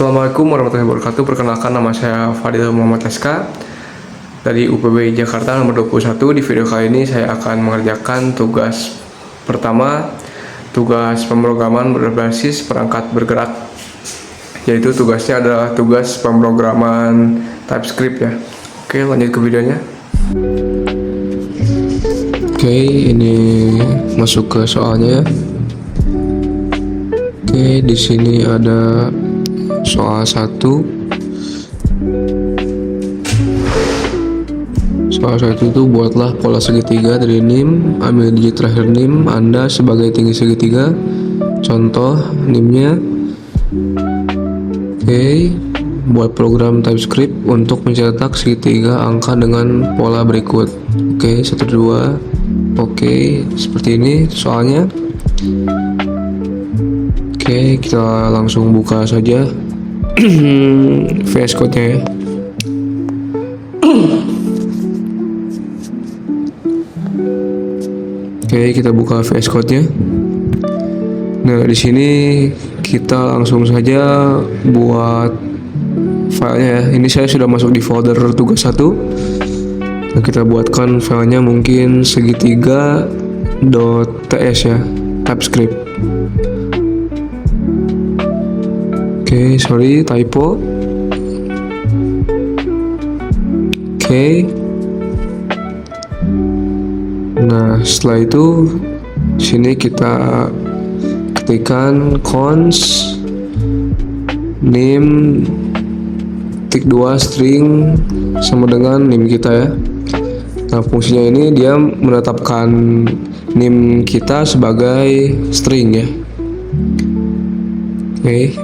Assalamualaikum warahmatullahi wabarakatuh. Perkenalkan, nama saya Fadil Muhammad SK dari UPB Jakarta nomor 21. Di video kali ini saya akan mengerjakan tugas pertama, tugas pemrograman berbasis perangkat bergerak. Yaitu tugasnya adalah tugas pemrograman TypeScript ya. Oke, lanjut ke videonya. Oke, ini masuk ke soalnya ya. Oke, di sini ada soal 1. Soal 1 itu buatlah pola segitiga dari NIM, ambil digit terakhir NIM Anda sebagai tinggi segitiga. Contoh NIM-nya. Oke, buat program TypeScript untuk mencetak segitiga angka dengan pola berikut. Oke, 1, 2. Oke, seperti ini soalnya. Oke, kita langsung buka saja VS Code-nya ya. Oke, kita buka VS Code-nya. Nah, di sini kita langsung saja buat filenya ya. Ini saya sudah masuk di folder tugas 1. Nah, kita buatkan filenya mungkin segitiga.ts ya, TypeScript. Oke, sorry typo. Oke. Nah, setelah itu sini kita ketikkan cons nim tik 2 string sama dengan nim kita ya. Nah, fungsinya ini dia menetapkan nim kita sebagai string ya. Oke.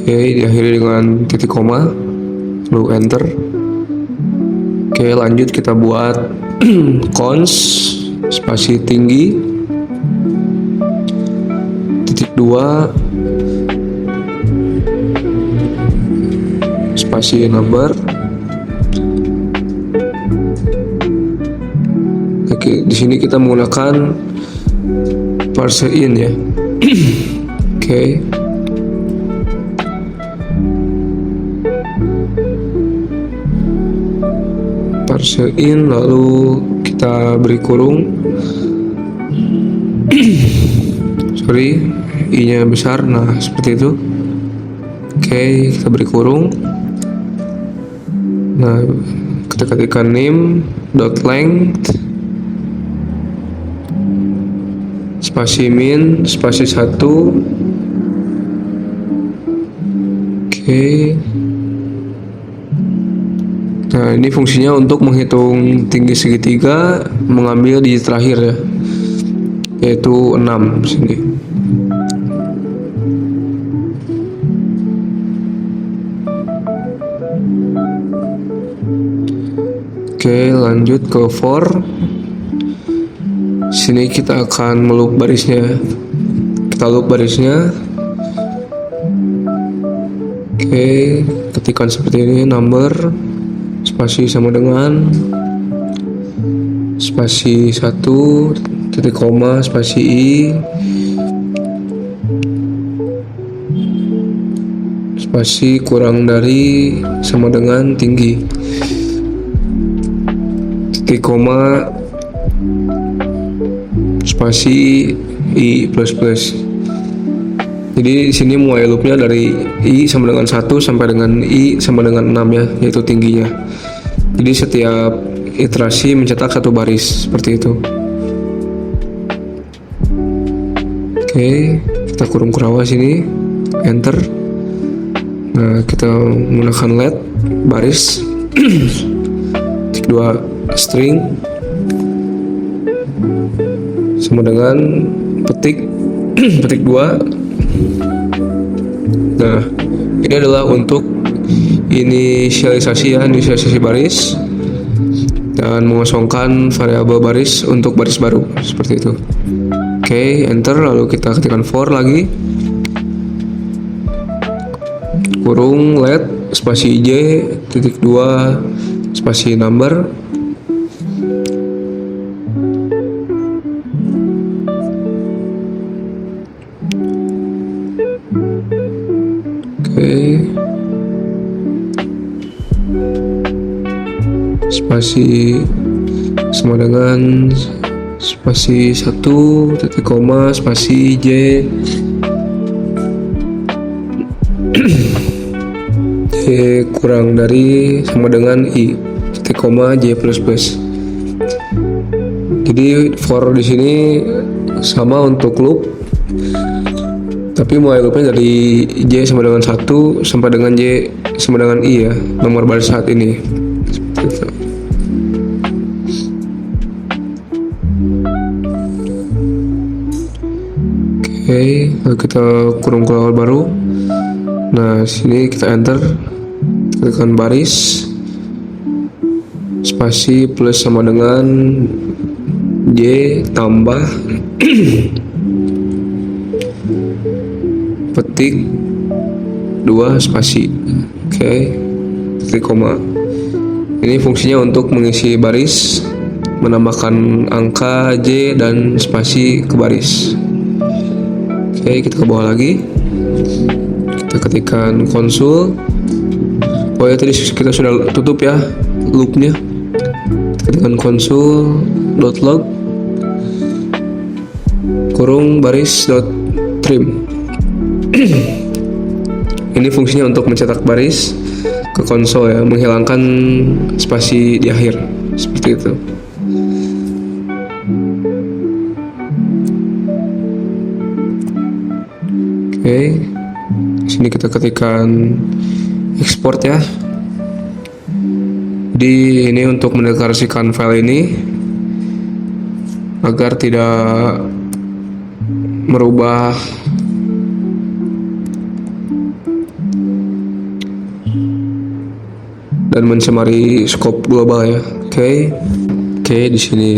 Oke, diakhiri dengan titik koma, lalu enter. Oke, lanjut kita buat cons spasi tinggi titik 2 spasi number. Oke, di sini kita menggunakan parse in ya. Oke. Parse in, lalu kita beri kurung. Sorry, i-nya besar. Nah, seperti itu. Oke, kita beri kurung. Nah, kita ketikkan name dot length spasi min spasi 1. Oke. Nah, ini fungsinya untuk menghitung tinggi segitiga mengambil digit terakhir ya, yaitu 6 sini. Oke, lanjut ke for. Sini kita akan meloop barisnya. Kita loop barisnya. Oke, ketikkan seperti ini, number spasi sama dengan spasi 1 titik koma spasi i spasi kurang dari sama dengan tinggi titik koma spasi i plus plus. Jadi di sini mulai loopnya dari i sama dengan 1 sampai dengan i sama dengan 6 ya, yaitu tingginya. Jadi setiap iterasi mencetak satu baris seperti itu. Oke, kita kurung kurawa sini, enter. Nah, kita menggunakan let baris tik 2 string sama dengan petik petik 2. Nah, ini adalah untuk inisialisasi baris dan mengosongkan variabel baris untuk baris baru seperti itu. Oke, enter, lalu kita ketikkan for lagi. kurung let spasi j titik 2 spasi number. Oke, spasi sama dengan spasi 1 titik koma spasi j j kurang dari sama dengan i titik koma j plus plus. Jadi for di sini sama untuk loop, tapi mulai loopnya dari j sama dengan 1 sampai dengan j sama dengan i ya, nomor baris saat ini. Seperti itu. Oke, lalu kita kurung awal baru. Nah, sini kita enter, tekan baris, spasi plus sama dengan j tambah petik 2 spasi. Oke, titik koma. Ini fungsinya untuk mengisi baris, menambahkan angka j dan spasi ke baris. Oke, kita ke bawah lagi, kita ketikkan konsul. Oh ya, tadi kita sudah tutup ya loopnya. Ketikkan konsul .log kurung baris .trim. Ini fungsinya untuk mencetak baris ke konsol ya, menghilangkan spasi di akhir, seperti itu. Oke, sini kita ketikkan export ya. Jadi ini untuk mendeklarasikan file ini agar tidak merubah dan mencemari scope global ya. Oke, di sini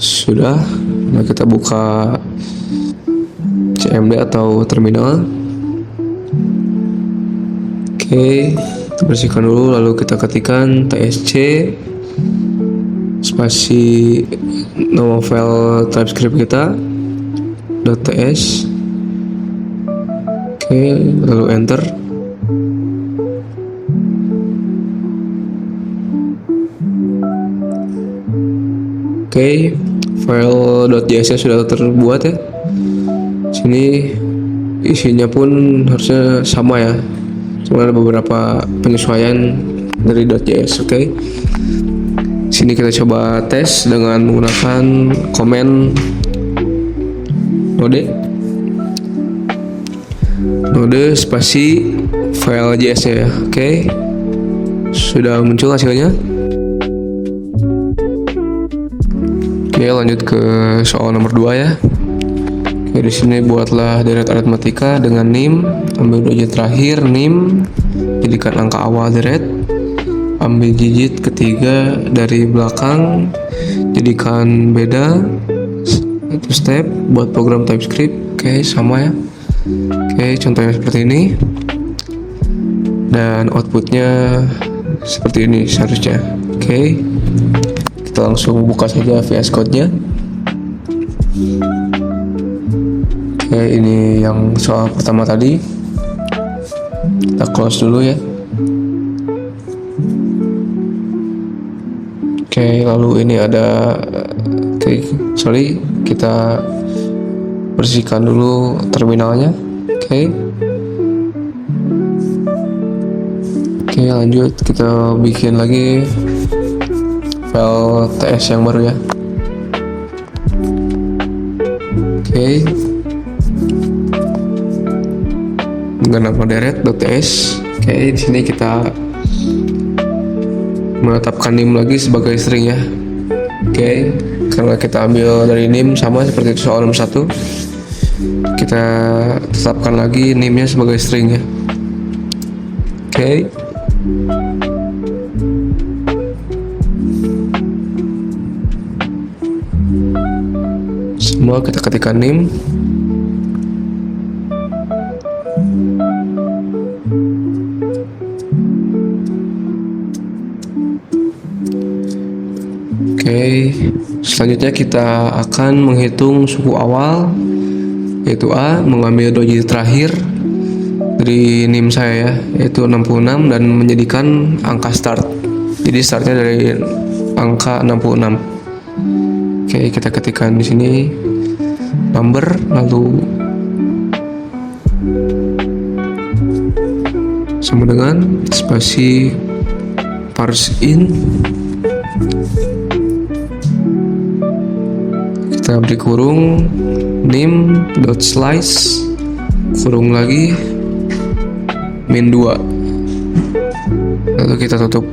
sudah. Nah, kita buka CMD atau terminal. Oke, kita bersihkan dulu, lalu kita ketikkan tsc spasi nama file TypeScript kita .ts. Oke, lalu enter. Oke, file .js nya sudah terbuat ya. Sini isinya pun harusnya sama ya, cuma ada beberapa penyesuaian dari .js. Oke, sini kita coba tes dengan menggunakan komen node spasi file js nya ya. Oke, sudah muncul hasilnya. Oke, lanjut ke soal nomor 2 ya. Oke, di sini buatlah deret aritmatika dengan nim, ambil digit terakhir nim, jadikan angka awal deret, ambil digit ketiga dari belakang, jadikan beda. Itu step buat program TypeScript. Oke, sama ya. Oke, contohnya seperti ini, dan outputnya seperti ini seharusnya. Oke, kita langsung buka saja VS Code-nya. Oke, ini yang soal pertama tadi. Kita close dulu ya. Oke, lalu ini ada kita bersihkan dulu terminalnya. Oke, lanjut kita bikin lagi file ts yang baru ya. Oke, dengan nama deret.ts. Oke, di sini kita menetapkan nim lagi sebagai string ya. Oke, karena kita ambil dari nim sama seperti soal nomor 1, kita tetapkan lagi nimnya sebagai string ya. Oke, semua kita ketikkan nim. Oke, selanjutnya kita akan menghitung suku awal, yaitu A, mengambil 2 digit terakhir dari NIM saya ya, yaitu 66 dan menjadikan angka start. Jadi startnya dari angka 66. Oke, kita ketikkan di sini number, lalu sama dengan spasi parse in, kita beri kurung nim dot slice kurung lagi min 2, lalu kita tutup.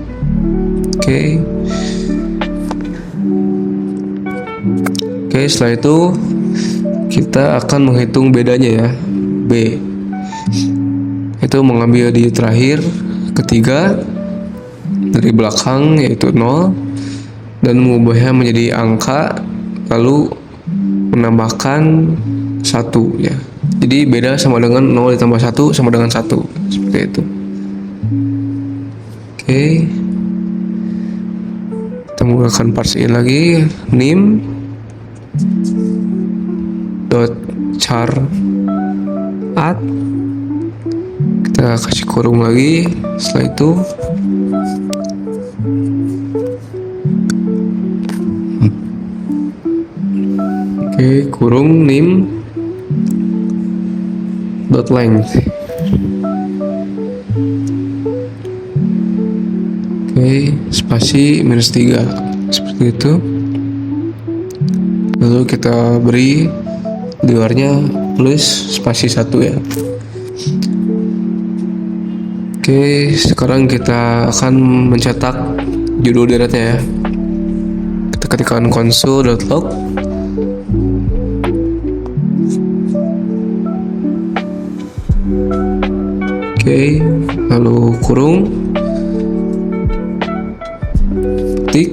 Oke, setelah itu kita akan menghitung bedanya ya. B itu mengambil di terakhir ketiga dari belakang, yaitu 0, dan mengubahnya menjadi angka, lalu menambahkan 1 ya. Jadi beda sama dengan 0 ditambah 1 sama dengan 1, seperti itu. Oke, kita menggunakan parse in lagi, nim dot char add, kita kasih kurung lagi. Setelah itu kurung nim dot length. Spasi -3, seperti itu. Lalu kita beri di luarnya plus spasi 1 ya. Oke, sekarang kita akan mencetak judul deretnya ya. Kita ketikkan console.log. Oke, lalu kurung ketik,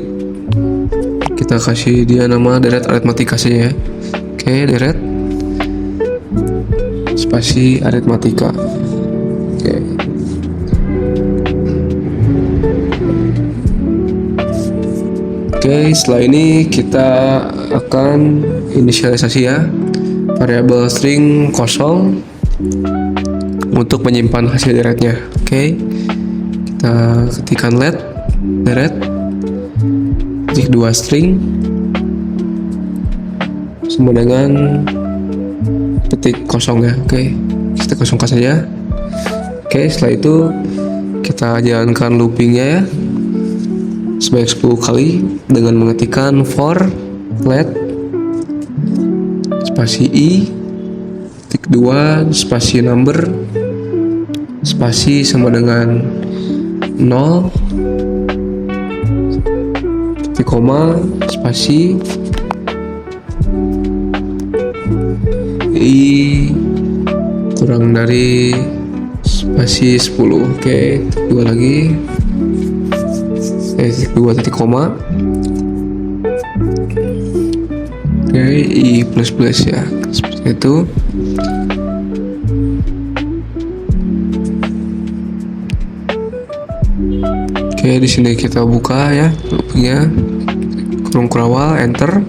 kita kasih dia nama deret aritmatika saja ya. Oke, deret spasi aritmatika. Oke, setelah ini kita akan inisialisasi ya variabel string kosong untuk menyimpan hasil deretnya. Oke, kita ketikkan let deret ketik 2 string sama dengan petik kosong ya. Oke, kita kosongkan saja. Oke, setelah itu kita jalankan loopingnya ya sebanyak 10 kali dengan mengetikkan for let spasi i titik 2 spasi number spasi sama dengan 0 titik koma spasi i kurang dari spasi 10. Oke, dua lagi titik 2 titik koma. Oke, i plus plus ya, seperti itu. Oke, di sini kita buka ya loopingnya, kurung kurawal, enter.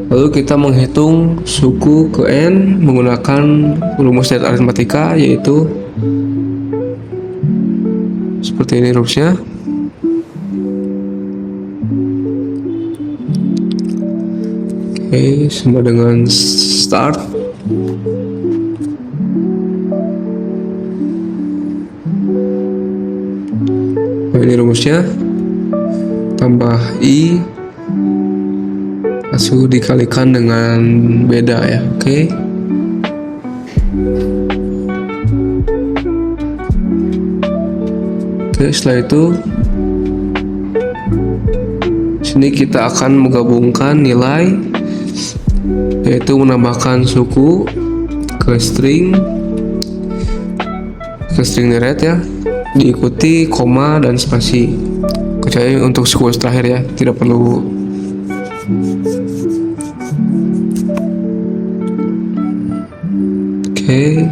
Lalu kita menghitung suku ke n menggunakan rumus deret aritmatika, yaitu seperti ini rumusnya. Oke, sama dengan start. Nah, ini rumusnya, tambah i langsung dikalikan dengan beda ya. Oke. Oke, setelah itu sini kita akan menggabungkan nilai, yaitu menambahkan suku ke string deret ya, diikuti koma dan spasi, kecuali untuk suku terakhir ya, tidak perlu. Oke.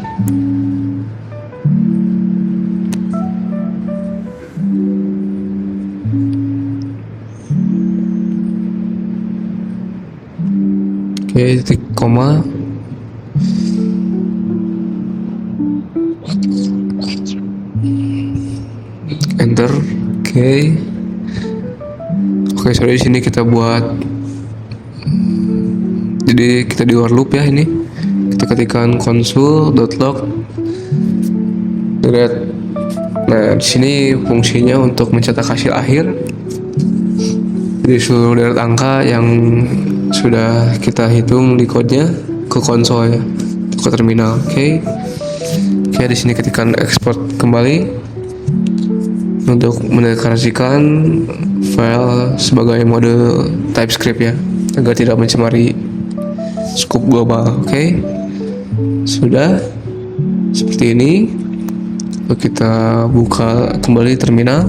titik koma. Enter. Oke, sorry, di sini kita buat, jadi kita di luar loop ya. Ini kita ketikkan console.log delete. Nah, di sini fungsinya untuk mencetak hasil akhir dari seluruh deret angka yang sudah kita hitung di code-nya ke konsol ya, ke terminal. Oke, di sini ketikkan export kembali untuk mendeklarasikan file sebagai mode TypeScript ya, agar tidak mencemari scope global. Oke, sudah seperti ini. Lalu kita buka kembali terminal.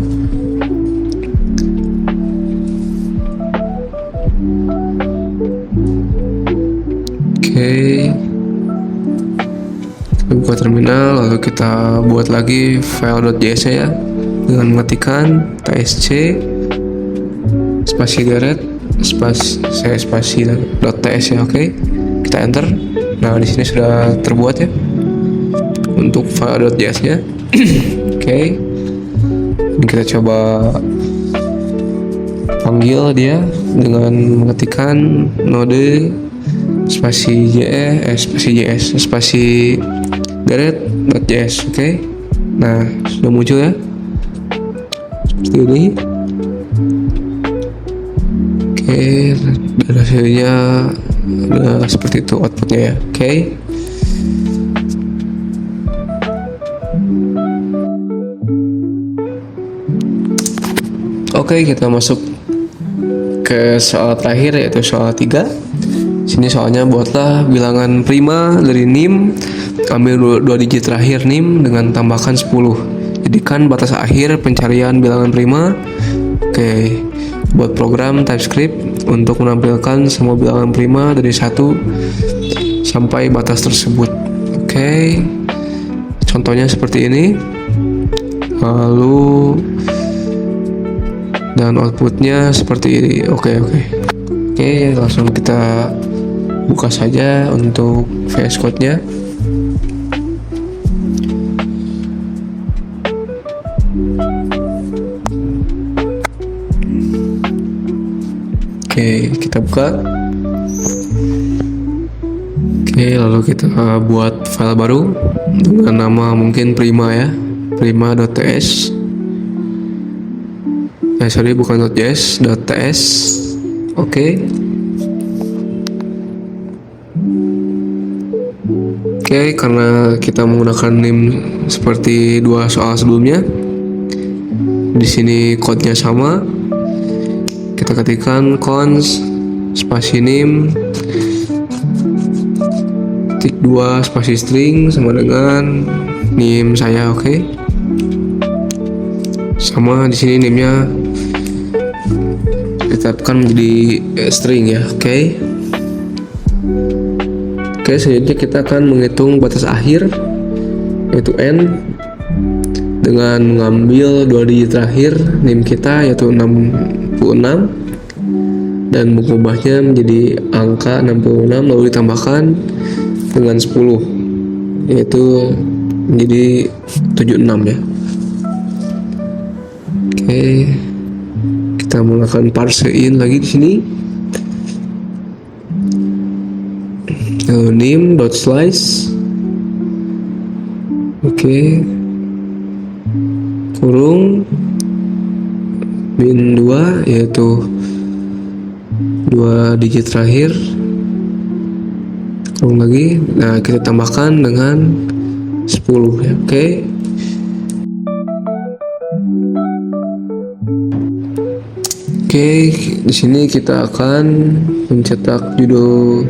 Oke, kita buka terminal, lalu kita buat lagi file.js ya, dengan mengetikkan tsc spasi deret spasi .ts ya. Oke, kita enter. Nah, di sini sudah terbuat ya untuk file.js nya. Oke, ini kita coba panggil dia dengan mengetikkan node spasi js spasi deret.js. Oke, nah sudah muncul ya seperti ini. Oke, dan hasilnya adalah seperti itu outputnya ya. Oke, kita masuk ke soal terakhir, yaitu soal 3. Sini soalnya, buatlah bilangan prima dari NIM, ambil 2 digit terakhir NIM dengan tambahkan 10. Jadikan batas akhir pencarian bilangan prima. Oke, buat program TypeScript untuk menampilkan semua bilangan prima dari 1 sampai batas tersebut. Oke, contohnya seperti ini. Lalu dan outputnya seperti ini. Oke, langsung kita buka saja untuk VS Code-nya. Oke, kita buka. Oke, lalu kita buat file baru dengan nama mungkin prima ya, prima.ts. Bukan .js, .ts. Oke, karena kita menggunakan NIM seperti 2 soal sebelumnya, di sini code-nya sama. Kita ketikkan cons spasi NIM tik 2 spasi string sama dengan NIM saya. Oke, sama di sini NIM-nya ditetapkan menjadi string ya. Oke, selanjutnya kita akan menghitung batas akhir, yaitu n, dengan mengambil 2 digit terakhir NIM kita, yaitu 66, dan mengubahnya menjadi angka 66 lalu ditambahkan dengan 10, yaitu menjadi 76 ya. Oke, kita menggunakan parse in lagi di sini. Lalu nim.slice. Oke, kurung min 2, yaitu 2 digit terakhir, kurung lagi. Nah, kita tambahkan dengan 10 ya. Oke, di sini kita akan mencetak judul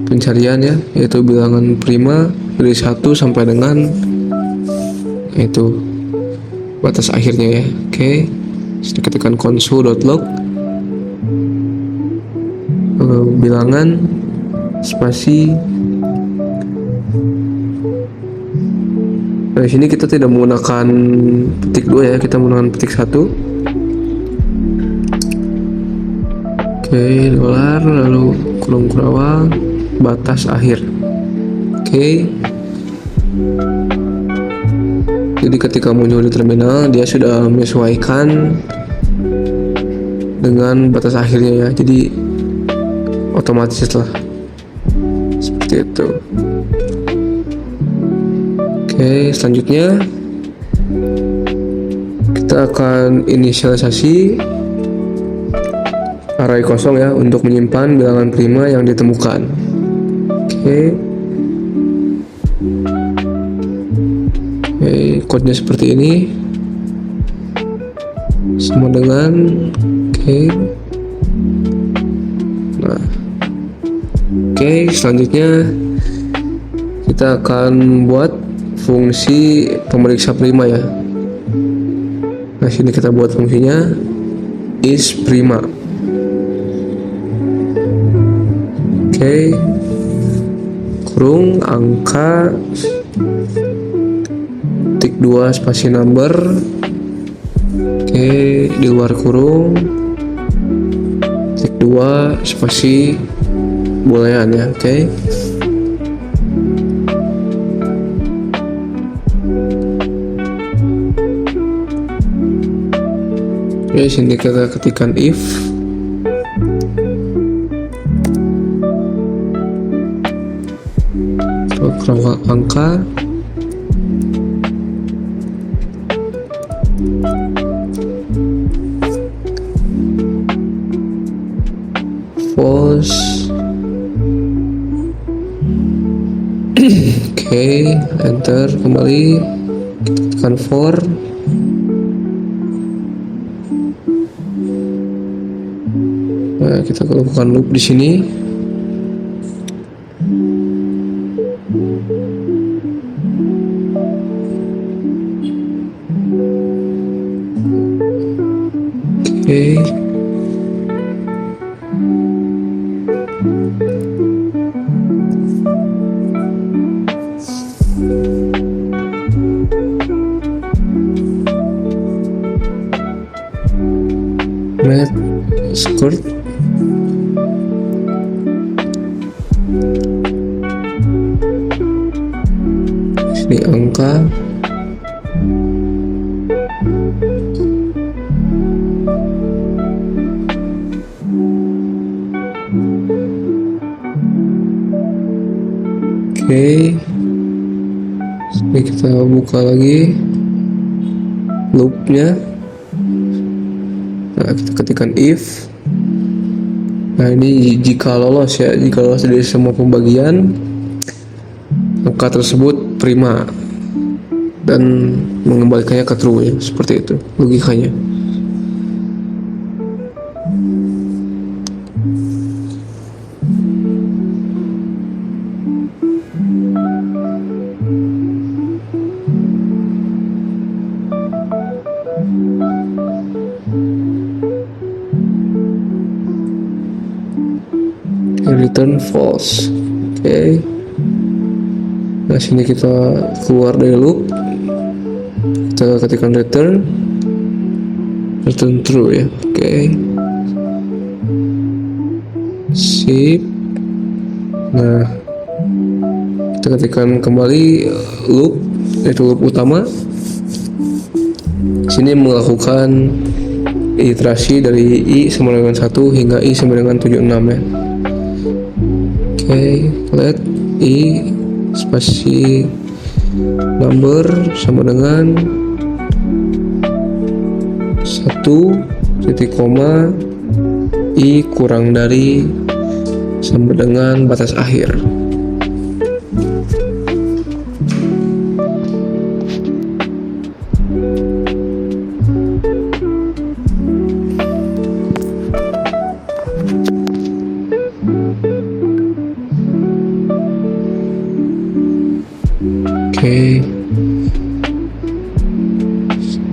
pencarian ya, yaitu bilangan prima dari 1 sampai dengan itu batas akhirnya ya. Oke, kita ketikkan console.log bilangan spasi. Nah, di sini kita tidak menggunakan petik 2 ya, kita menggunakan petik 1. Oke, dolar, lalu kurung kurawang. batas akhir. Oke. Jadi ketika muncul di terminal, dia sudah menyesuaikan dengan batas akhirnya ya. Jadi otomatis lah seperti itu. Oke, selanjutnya kita akan inisialisasi array kosong ya untuk menyimpan bilangan prima yang ditemukan. Oke, kodenya seperti ini, sama dengan nah, selanjutnya kita akan buat fungsi pemeriksa prima ya. Nah, sini kita buat fungsinya is prima. Kurung angka tik 2 spasi number. Di luar kurung tik 2 spasi boolean ya. Sini kita ketikkan if kerangka angka false. Enter kembali, kita tekan for. Nah, kita lakukan loop di sini. Red skirt. Sini angka. Sini kita buka lagi loopnya. Nah, kita ketikkan if. Nah, ini jika lolos ya, jika lolos dari semua pembagian, angka tersebut prima dan mengembalikannya ke true ya, seperti itu logikanya. Return false. Nah, sini kita keluar dari loop, kita ketikkan return true ya. Sip. Nah, kita ketikkan kembali loop, yaitu loop utama. Sini melakukan iterasi dari i sama dengan 1 hingga i sama dengan 76 ya. Let i spasi number sama dengan 1 titik koma i kurang dari sama dengan batas akhir.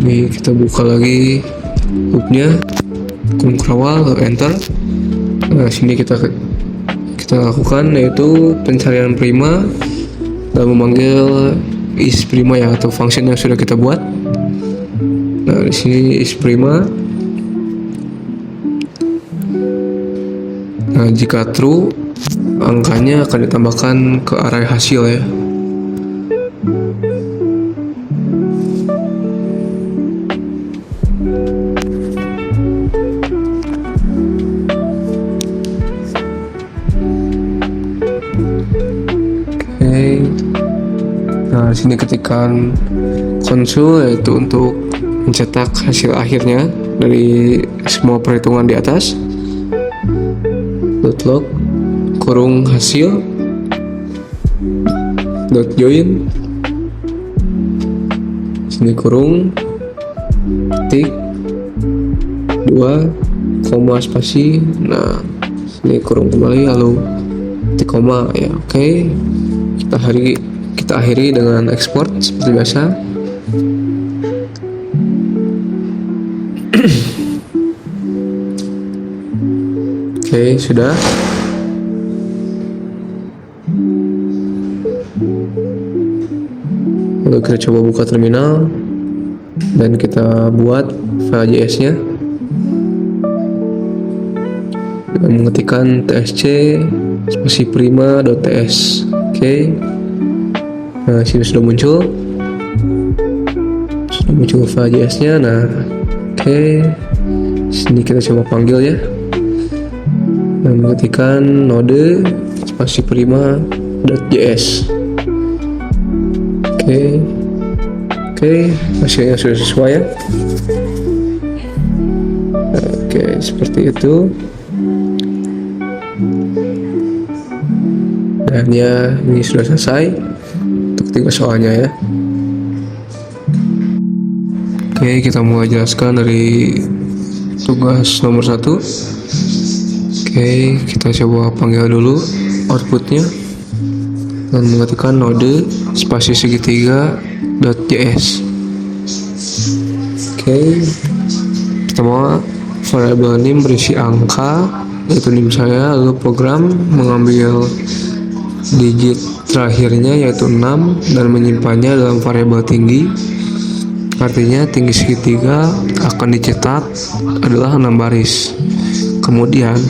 Ini kita buka lagi loopnya, kawal, enter. Nah, sini kita lakukan yaitu pencarian prima dan memanggil is prima ya, atau function yang sudah kita buat. Nah, di sini is prima. Nah, jika true angkanya akan ditambahkan ke array hasil ya. Nah, di sini ketikkan konsol yaitu untuk mencetak hasil akhirnya dari semua perhitungan di atas. .log kurung hasil .join, sini kurung ketik 2 koma spasi, nah sini kurung kembali lalu ketik koma ya. Oke, kita akhiri dengan export seperti biasa. Oke, sudah. Lalu kita coba buka terminal dan kita buat file JS-nya dengan mengetikkan tsc spasi prima.ts. Oke. Nah, sini sudah muncul file JS-nya. Nah, oke. Sini kita coba panggil ya. Dan mengetikkan node spasi prima.js. Oke, hasilnya sudah sesuai ya. Oke, seperti itu. Dan ya, ini sudah selesai untuk 3 soalnya ya. Oke, kita mulai jelaskan dari tugas nomor 1. Oke, kita coba panggil dulu outputnya dan mengetikkan node spasi segitiga.js. Oke, pertama variabel name berisi angka yaitu name saya, lalu program mengambil digit terakhirnya yaitu 6 dan menyimpannya dalam variabel tinggi. Artinya tinggi segitiga akan dicetak adalah 6 baris. Kemudian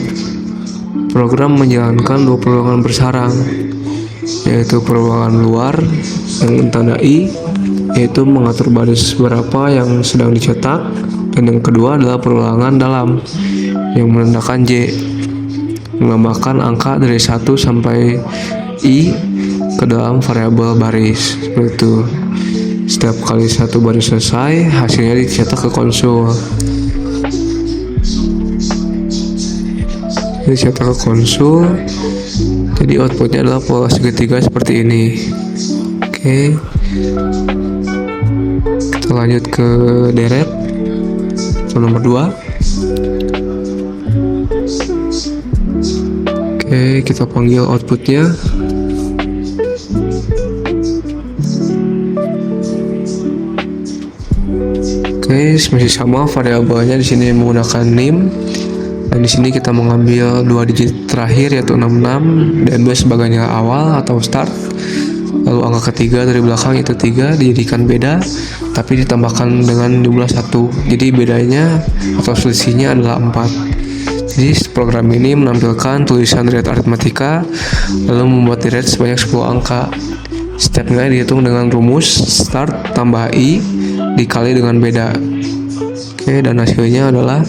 program menjalankan 2 perulangan bersarang, yaitu perulangan luar yang ditandai yaitu mengatur baris berapa yang sedang dicetak, dan yang kedua adalah perulangan dalam yang menandakan J, menambahkan angka dari 1 sampai I ke dalam variabel baris. Seperti itu. Setiap kali 1 baris selesai, hasilnya dicetak ke konsol. Dicetak ke konsol, jadi outputnya adalah pola segitiga seperti ini. Oke, kita lanjut ke deret nomor 2. Oke, kita panggil outputnya. Oke, masih sama variabelnya di sini menggunakan name. Dan di sini kita mengambil 2 digit terakhir yaitu 66 dan B sebagai nilai awal atau start. Lalu angka ketiga dari belakang itu 3 dijadikan beda tapi ditambahkan dengan jumlah 1. Jadi bedanya atau selisihnya adalah 4. Jadi program ini menampilkan tulisan red aritmatika lalu membuat di red sebanyak 10 angka. Setiap nilai dihitung dengan rumus start tambah I dikali dengan beda. Oke, dan hasilnya adalah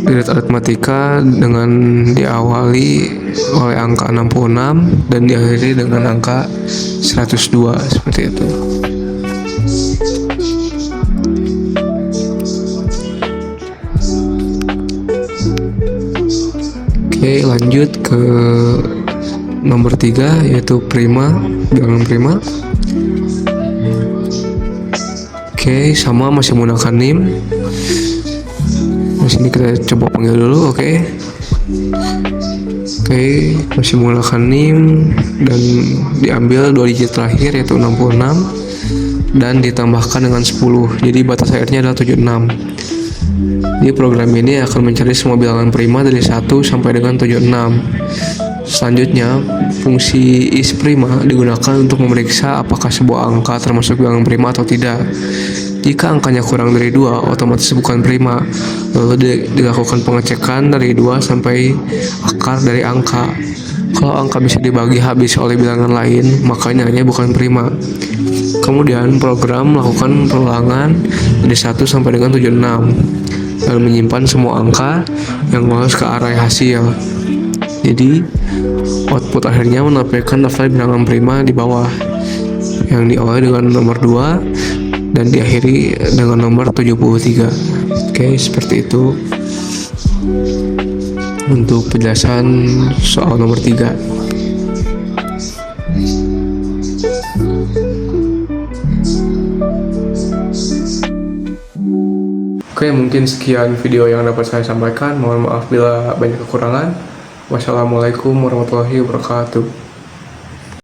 red aritmatika dengan diawali oleh angka 66 dan diakhiri dengan angka 102 seperti itu. Oke, lanjut ke nomor 3 yaitu prima, bilangan prima. Oke, sama masih menggunakan name. Di sini kita coba panggil dulu. Oke, masih menggunakan name dan diambil 2 digit terakhir yaitu 66 dan ditambahkan dengan 10. Jadi batas akhirnya adalah 76. Di program ini akan mencari semua bilangan prima dari 1 sampai dengan 76. Selanjutnya, fungsi isPrima digunakan untuk memeriksa apakah sebuah angka termasuk bilangan prima atau tidak. Jika angkanya kurang dari 2, otomatis bukan prima. Lalu dilakukan pengecekan dari 2 sampai akar dari angka. Kalau angka bisa dibagi habis oleh bilangan lain, maka nilainya bukan prima. Kemudian program melakukan perulangan dari 1 sampai dengan 76 dan menyimpan semua angka yang lolos ke array hasil. Jadi output akhirnya menampilkan daftar bilangan prima di bawah yang diawali dengan nomor 2 dan diakhiri dengan nomor 73. Oke, seperti itu untuk penjelasan soal nomor 3. Oke, mungkin sekian video yang dapat saya sampaikan. Mohon maaf bila banyak kekurangan. Wassalamualaikum warahmatullahi wabarakatuh.